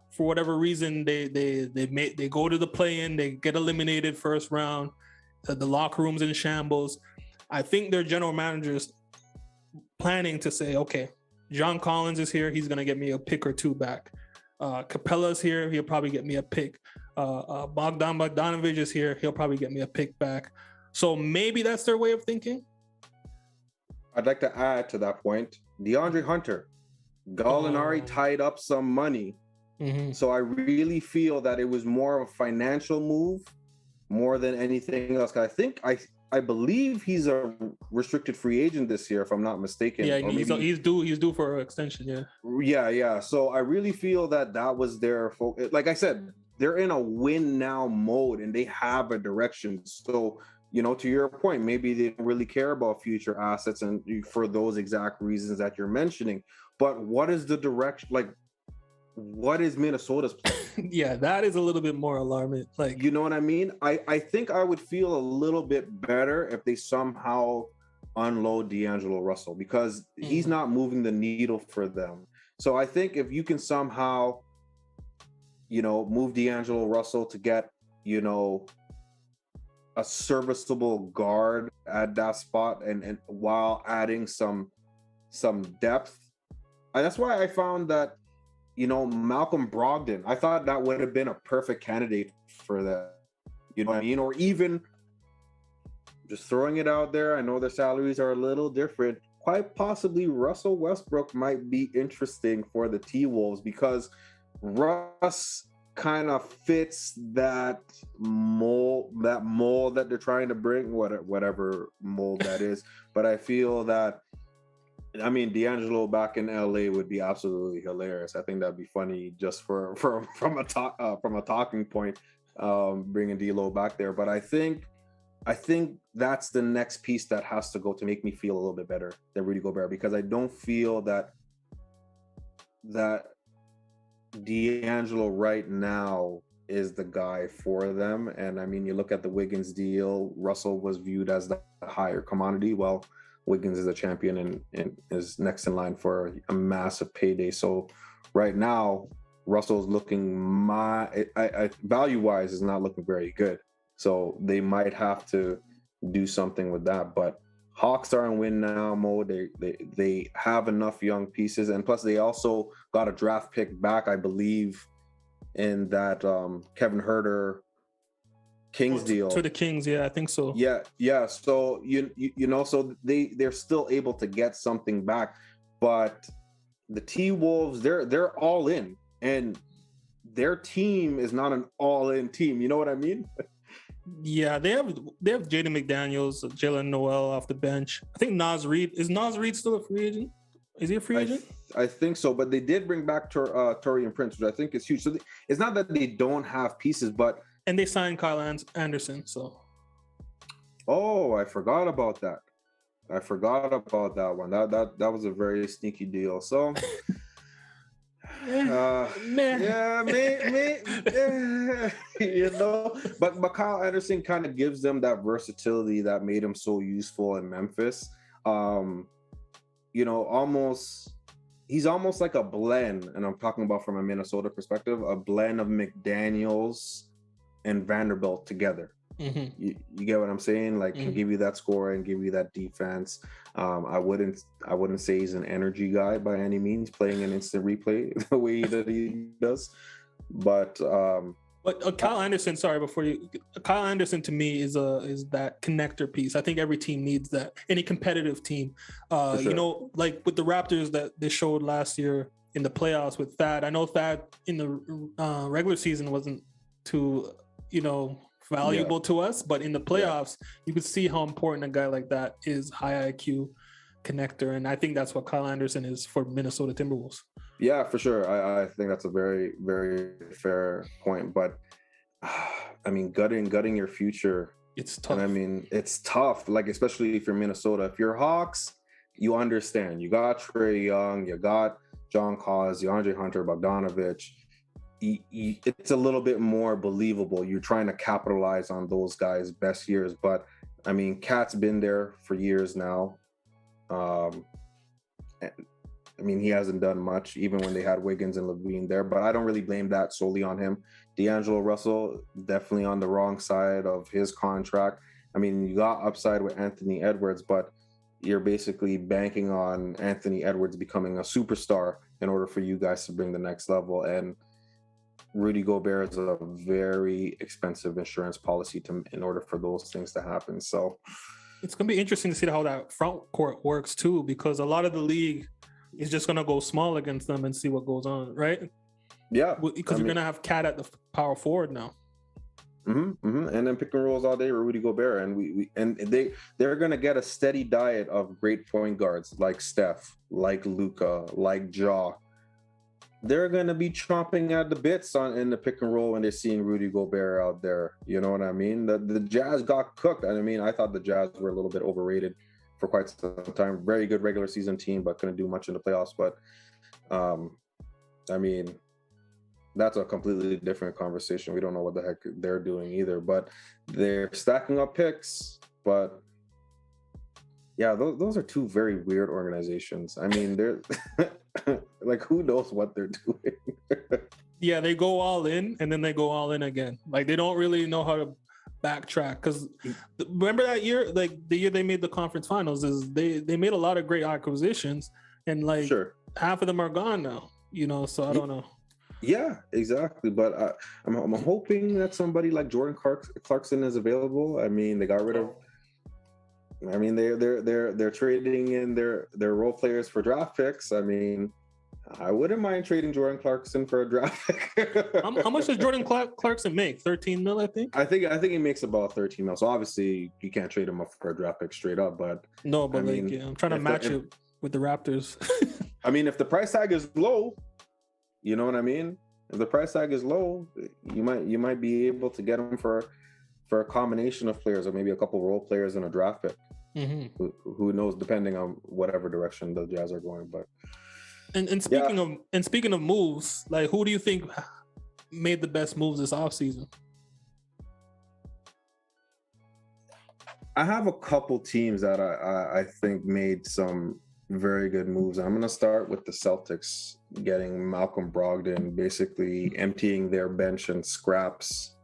for whatever reason, they go to the play-in, they get eliminated first round, the locker room's in shambles. I think their general manager's planning to say, okay, John Collins is here, he's gonna get me a pick or 2 back. Capella's here, he'll probably get me a pick. Bogdan Bogdanovic is here, he'll probably get me a pick back. So maybe that's their way of thinking. I'd like to add to that point, DeAndre Hunter. Gallinari tied up some money. Mm-hmm. So I really feel that it was more of a financial move more than anything else. I believe he's a restricted free agent this year, if I'm not mistaken. Yeah, he's due for an extension. Yeah. So I really feel that was their focus. Like I said, they're in a win now mode and they have a direction. So, you know, to your point, maybe they don't really care about future assets and for those exact reasons that you're mentioning. But what is the direction? Like, what is Minnesota's plan? Yeah, that is a little bit more alarming. Like, you know what I mean? I think I would feel a little bit better if they somehow unload D'Angelo Russell because he's not moving the needle for them. So I think if you can somehow, you know, move D'Angelo Russell to get, you know, a serviceable guard at that spot and while adding some depth. And that's why I found that, you know, Malcolm Brogdon, I thought that would have been a perfect candidate for that. You know what I mean? Or even just throwing it out there. I know their salaries are a little different. Quite possibly Russell Westbrook might be interesting for the T-Wolves because Russ kind of fits that mold that they're trying to bring, whatever mold that is. But I feel that, I mean, D'Angelo back in LA would be absolutely hilarious. I think that'd be funny just from a talking point, bringing D'Lo back there. But I think that's the next piece that has to go to make me feel a little bit better than Rudy Gobert, because I don't feel that D'Angelo right now is the guy for them. And I mean, you look at the Wiggins deal, Russell was viewed as the higher commodity. Well, Wiggins is a champion and is next in line for a massive payday. So right now, Russell's looking value-wise is not looking very good. So they might have to do something with that. But Hawks are in win now mode. They have enough young pieces, and plus they also got a draft pick back, I believe, in that Kevin Huerter Kings deal. To the Kings, yeah, I think so. Yeah. So you know, so they're still able to get something back, but the T-Wolves, they're all in, and their team is not an all-in team. You know what I mean? Yeah, they have Jaden McDaniels, Jalen Noel off the bench. I think Naz Reid still a free agent? Is he a free agent? I think so, but they did bring back Taurean Prince, which I think is huge. So it's not that they don't have pieces, but and they signed Kyle Anderson. So, oh, I forgot about that. One. That was a very sneaky deal. So. You know, but Kyle Anderson kind of gives them that versatility that made him so useful in Memphis. You know, he's almost like a blend, and I'm talking about from a Minnesota perspective, a blend of McDaniels and Vanderbilt together. Mm-hmm. You get what I'm saying? Like, can give you that score and give you that defense. I wouldn't say he's an energy guy by any means, playing an instant replay the way that he does. But Kyle Anderson, Kyle Anderson to me is that connector piece. I think every team needs that. Any competitive team, sure. You know, like with the Raptors that they showed last year in the playoffs with Thad. I know Thad in the regular season wasn't too, you know, valuable to us, but in the playoffs, you could see how important a guy like that is, high IQ connector, and I think that's what Kyle Anderson is for Minnesota Timberwolves. Yeah, for sure. I think that's a very, very fair point, but I mean, gutting your future, it's tough. And I mean, it's tough, like especially if you're Minnesota. If you're Hawks, you understand. You got Trae Young, you got John Collins, DeAndre Hunter, Bogdanovich. It's a little bit more believable. You're trying to capitalize on those guys' best years, but I mean, Cat's been there for years now. I mean, he hasn't done much, even when they had Wiggins and Levine there, but I don't really blame that solely on him. D'Angelo Russell, definitely on the wrong side of his contract. I mean, you got upside with Anthony Edwards, but you're basically banking on Anthony Edwards becoming a superstar in order for you guys to bring the next level. And Rudy Gobert is a very expensive insurance policy in order for those things to happen. So it's going to be interesting to see how that front court works too, because a lot of the league is just going to go small against them and see what goes on, right? Yeah. Because you're going to have Cat at the power forward now. And then pick and rolls all day with Rudy Gobert, and they're going to get a steady diet of great point guards like Steph, like Luka, like Ja. They're going to be chomping at the bits in the pick and roll when they're seeing Rudy Gobert out there. You know what I mean? The Jazz got cooked. I mean, I thought the Jazz were a little bit overrated for quite some time. Very good regular season team, but couldn't do much in the playoffs. But, I mean, that's a completely different conversation. We don't know what the heck they're doing either. But they're stacking up picks. But, yeah, those are two very weird organizations. I mean, they're... like, who knows what they're doing? Yeah, they go all in and then they go all in again. Like, they don't really know how to backtrack, because remember that year, like the year they made the conference finals, is they made a lot of great acquisitions, and like half of them are gone now, you know. So I don't know. Yeah, exactly. But I'm hoping that somebody like Jordan Clarkson is available. I mean, they got rid of. I mean, they're trading in their role players for draft picks. I mean, I wouldn't mind trading Jordan Clarkson for a draft pick. How much does Jordan Clarkson make? 13 mil, I think. I think he makes about 13 mil. So obviously you can't trade him up for a draft pick straight up. But no, but I'm trying to match it with the Raptors. I mean, if the price tag is low, you know what I mean. If the price tag is low, you might be able to get him for a combination of players, or maybe a couple role players and a draft pick. Mm-hmm. Who knows, depending on whatever direction the Jazz are going. But speaking of moves, like, who do you think made the best moves this offseason? I have a couple teams that I think made some Very good moves. I'm going to start with the Celtics getting Malcolm Brogdon, basically emptying their bench and scraps.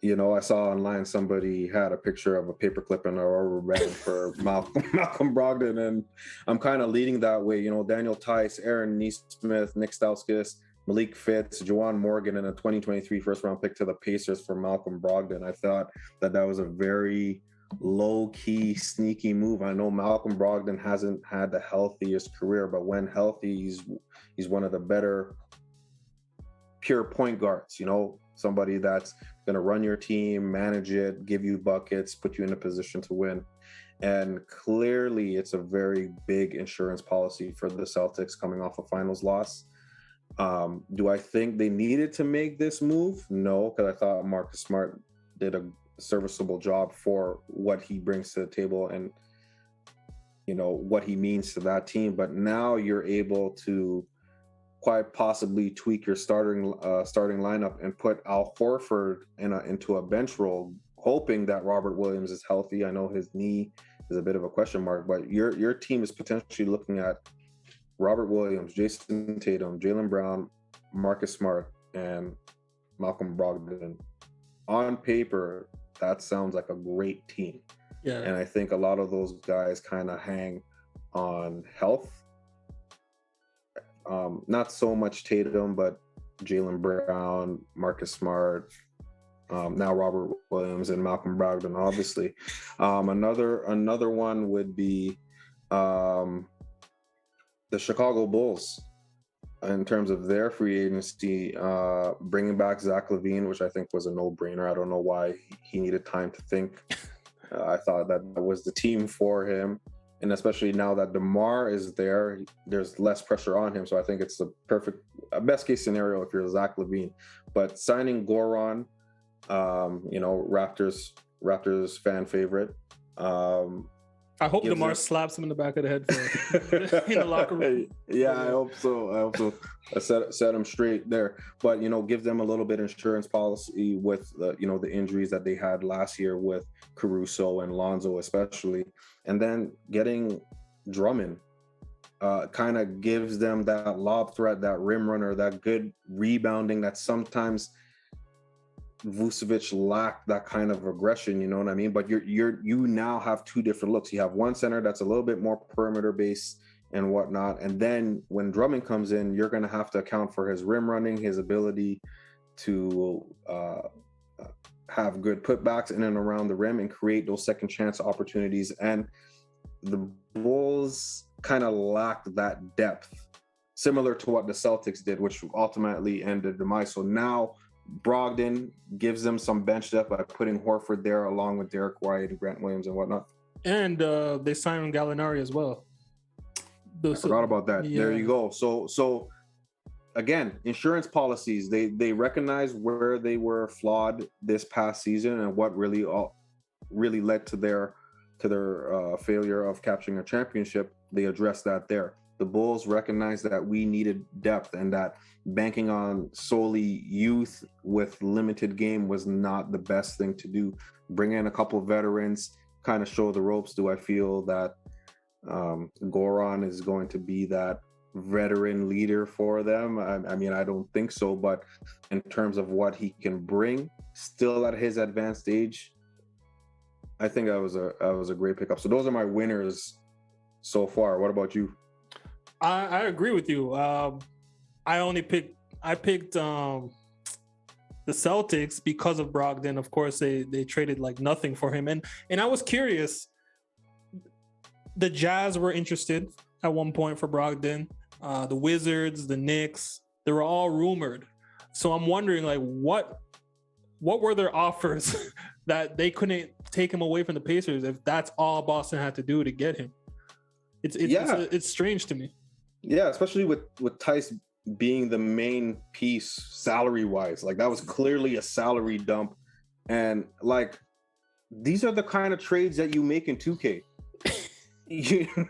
You know, I saw online somebody had a picture of a paperclip and a rubber band for Malcolm Brogdon, and I'm kind of leading that way. You know, Daniel Tice, Aaron Nesmith, Nick Stauskas, Malik Fitz, Juwan Morgan, and a 2023 first-round pick to the Pacers for Malcolm Brogdon. I thought that was a very low-key, sneaky move. I know Malcolm Brogdon hasn't had the healthiest career, but when healthy, he's one of the better pure point guards, you know, somebody that's going to run your team, manage it, give you buckets, put you in a position to win. And clearly it's a very big insurance policy for the Celtics coming off a finals loss. Do I think they needed to make this move? No, because I thought Marcus Smart did a serviceable job for what he brings to the table and, you know, what he means to that team. But now you're able to quite possibly tweak your starting lineup and put Al Horford into a bench role, hoping that Robert Williams is healthy. I know his knee is a bit of a question mark, but your team is potentially looking at Robert Williams, Jason Tatum, Jaylen Brown, Marcus Smart, and Malcolm Brogdon. On paper, that sounds like a great team. Yeah. And I think a lot of those guys kind of hang on health. Not so much Tatum, but Jaylen Brown, Marcus Smart, now Robert Williams and Malcolm Brogdon, obviously. Another one would be the Chicago Bulls in terms of their free agency, bringing back Zach LaVine, which I think was a no-brainer. I don't know why he needed time to think. I thought that was the team for him. And especially now that DeMar is there, there's less pressure on him. So I think it's the best case scenario if you're Zach LaVine. But signing Goran, you know, Raptors fan favorite. I hope DeMar slaps him in the back of the head for in the locker room. Yeah, I hope so. I set him straight there. But, you know, give them a little bit of insurance policy with, you know, the injuries that they had last year with Caruso and Lonzo especially. And then getting Drummond kind of gives them that lob threat, that rim runner, that good rebounding that sometimes Vucevic lacked that kind of aggression, you know what I mean? But you now have two different looks. You have one center that's a little bit more perimeter based and whatnot, and then when Drummond comes in, you're going to have to account for his rim running, his ability to have good putbacks in and around the rim and create those second chance opportunities. And the Bulls kind of lacked that depth, similar to what the Celtics did, which ultimately ended demise. So now Brogdon gives them some bench depth by putting Horford there along with Derek White and Grant Williams and whatnot. And they signed Gallinari as well. I forgot about that. Yeah. There you go. So again, insurance policies, they recognize where they were flawed this past season and what really led to their failure of capturing a championship. They addressed that there. The Bulls recognized that we needed depth and that banking on solely youth with limited game was not the best thing to do. Bring in a couple of veterans, kind of show the ropes. Do I feel that Goran is going to be that veteran leader for them? I mean, I don't think so, but in terms of what he can bring still at his advanced age, I think that was a great pickup. So those are my winners so far. What about you? I agree with you. I picked the Celtics because of Brogdon. Of course, they traded like nothing for him, and I was curious. The Jazz were interested at one point for Brogdon. The Wizards, the Knicks, they were all rumored. So I'm wondering, like, what were their offers that they couldn't take him away from the Pacers if that's all Boston had to do to get him? It's strange to me. Yeah, especially with Tice being the main piece salary wise. Like, that was clearly a salary dump. And like, these are the kind of trades that you make in 2K.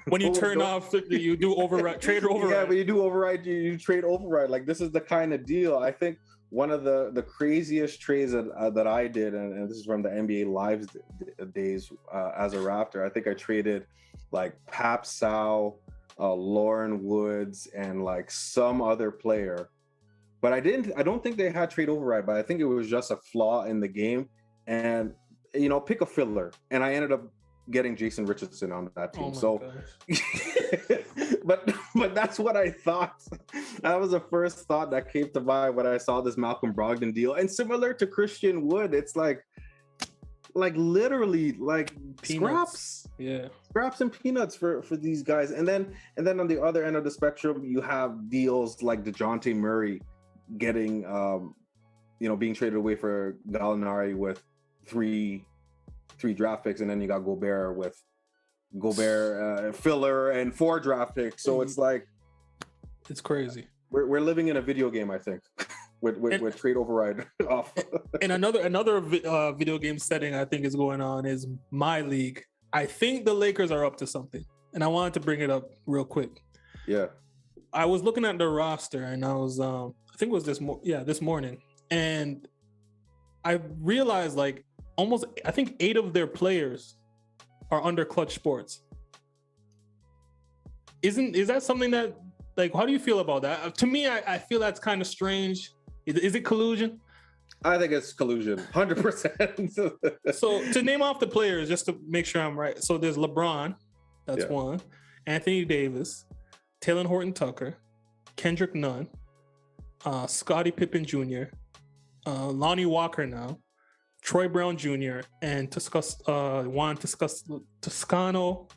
When you turn off, you do override, trade override. Yeah, when you do override, you trade override. Like, this is the kind of deal. I think one of the craziest trades that I did, and this is from the NBA Live days as a Raptor. I think I traded like Pap Sal, Lauren Woods, and like some other player. But I don't think they had trade override, but I think it was just a flaw in the game. And, pick a filler. And I ended up getting Jason Richardson on that team. But that's what I thought. That was the first thought that came to mind when I saw this Malcolm Brogdon deal. And similar to Christian Wood, it's like literally like peanuts. Scraps and peanuts for these guys. And then on the other end of the spectrum, you have deals like DeJounte Murray getting being traded away for Gallinari with three draft picks, and then you got Gobert filler and 4 draft picks. So it's like, it's crazy. We're living in a video game, I think, with trade override off. And another video game setting I think is going on is my league. I think the Lakers are up to something, and I wanted to bring it up real quick. Yeah, I was looking at the roster, and I was I think it was this morning, and I realized like almost, I think 8 of their players are under Clutch Sports. Is that something that, like, how do you feel about that? To me, I feel that's kind of strange. Is it collusion? I think it's collusion, 100%. So to name off the players, just to make sure I'm right. So there's LeBron, that's one. Anthony Davis, Taylor Horton Tucker, Kendrick Nunn, Scottie Pippen Jr., Lonnie Walker now, Troy Brown Jr., and Toscano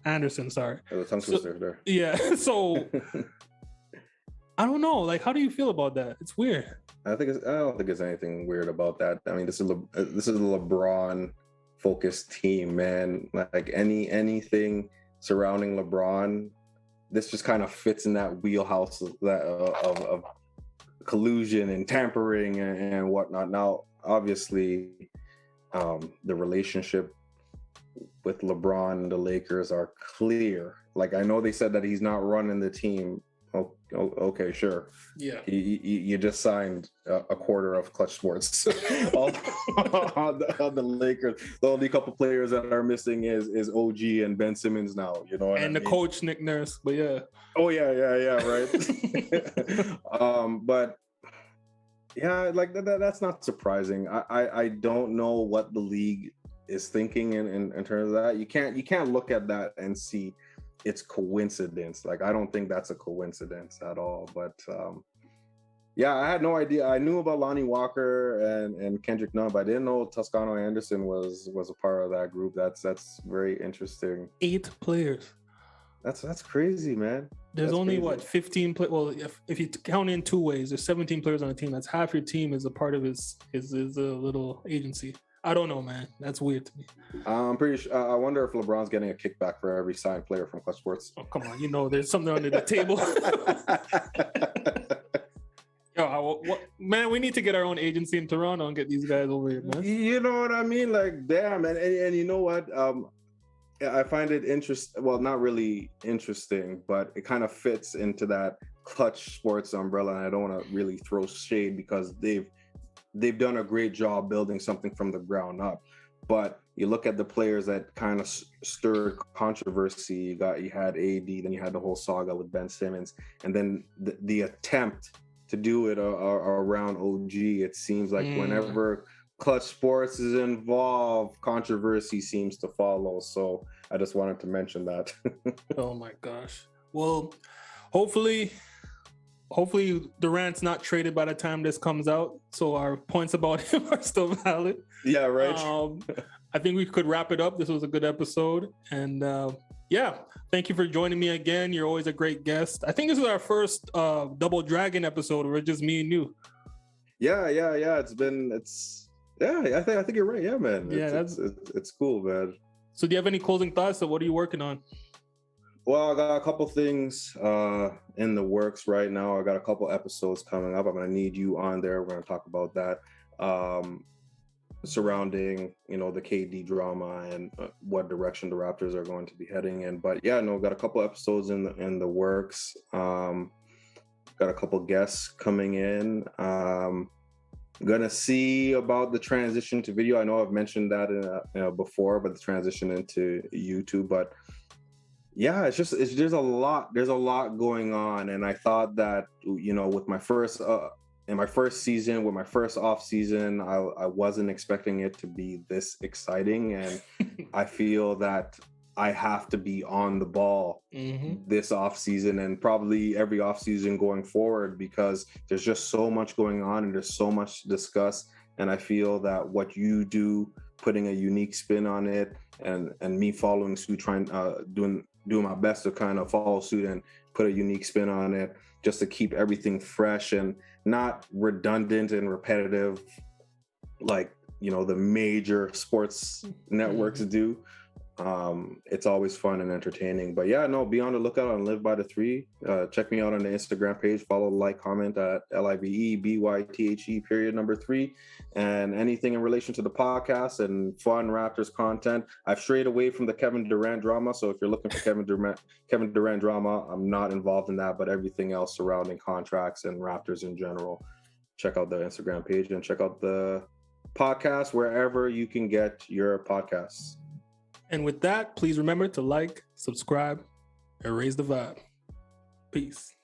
Anderson. Sorry, the tongue twister there. Yeah. So I don't know. Like, how do you feel about that? It's weird. I don't think there's anything weird about that. I mean, this is a LeBron focused team, man. Like anything surrounding LeBron, this just kind of fits in that wheelhouse of collusion and tampering and whatnot. Now, obviously, the relationship with LeBron and the Lakers are clear. Like, I know they said that he's not running the team. Okay, sure. Yeah. You just signed a quarter of Clutch Sports on the Lakers. The only couple players that are missing is OG and Ben Simmons now. You know what and I the mean? coach Nick Nurse. But yeah. Oh yeah, right. But yeah, like that's not surprising. I don't know what the league is thinking in terms of that. You can't look at that and see it's coincidence. Like, I don't think that's a coincidence at all. But yeah, I had no idea. I knew about Lonnie Walker and Kendrick Nunn, but I didn't know Toscano Anderson was a part of that group. That's very interesting. 8 players. That's crazy, man. There's only crazy. 15 players. Well, if you count in 2 ways, there's 17 players on the team. That's half your team is a part of his little agency. I don't know, man. That's weird to me. I'm pretty sure. I wonder if LeBron's getting a kickback for every signed player from Clutch Sports. Oh, come on. There's something under the table. Yo, man, we need to get our own agency in Toronto and get these guys over here, man. You know what I mean? Like, damn, and you know what? I find it interesting. Well, not really interesting, but it kind of fits into that Clutch Sports umbrella. And I don't want to really throw shade because they've done a great job building something from the ground up. But you look at the players that kind of stirred controversy. You had AD, then you had the whole saga with Ben Simmons, and then the attempt to do it around OG. It seems like whenever Clutch Sports is involved, controversy seems to follow. So I just wanted to mention that. Oh my gosh. Well, hopefully Durant's not traded by the time this comes out, so our points about him are still valid. Yeah, right. I think we could wrap it up. This was a good episode, and yeah, thank you for joining me again. You're always a great guest. I think this is our first Double Dragon episode where it's just me and you. Yeah. I think you're right. Yeah, man. Yeah, it's cool, man. So do you have any closing thoughts? Or what are you working on? Well, I got a couple things in the works right now. I got a couple episodes coming up. I'm going to need you on there. We're going to talk about that surrounding, the KD drama and what direction the Raptors are going to be heading in. But yeah, got a couple episodes in the works. Got a couple guests coming in. Gonna see about the transition to video. I know I've mentioned that before, but the transition into YouTube. But yeah, there's a lot going on, and I thought that with my first in my first season, with my first off season, I wasn't expecting it to be this exciting, and I feel that I have to be on the ball this off season and probably every off season going forward, because there's just so much going on and there's so much to discuss. And I feel that what you do, putting a unique spin on it, and me following suit, doing my best to kind of follow suit and put a unique spin on it, just to keep everything fresh and not redundant and repetitive like the major sports networks do. It's always fun and entertaining. But yeah, no, be on the lookout on Live by the Three. Check me out on the Instagram page. Follow, like, comment at LIVEBYTHE_3, and anything in relation to the podcast and fun Raptors content. I've strayed away from the Kevin Durant drama, so if you're looking for Kevin Durant drama, I'm not involved in that. But everything else surrounding contracts and Raptors in general, check out the Instagram page and check out the podcast wherever you can get your podcasts. And with that, please remember to like, subscribe, and raise the vibe. Peace.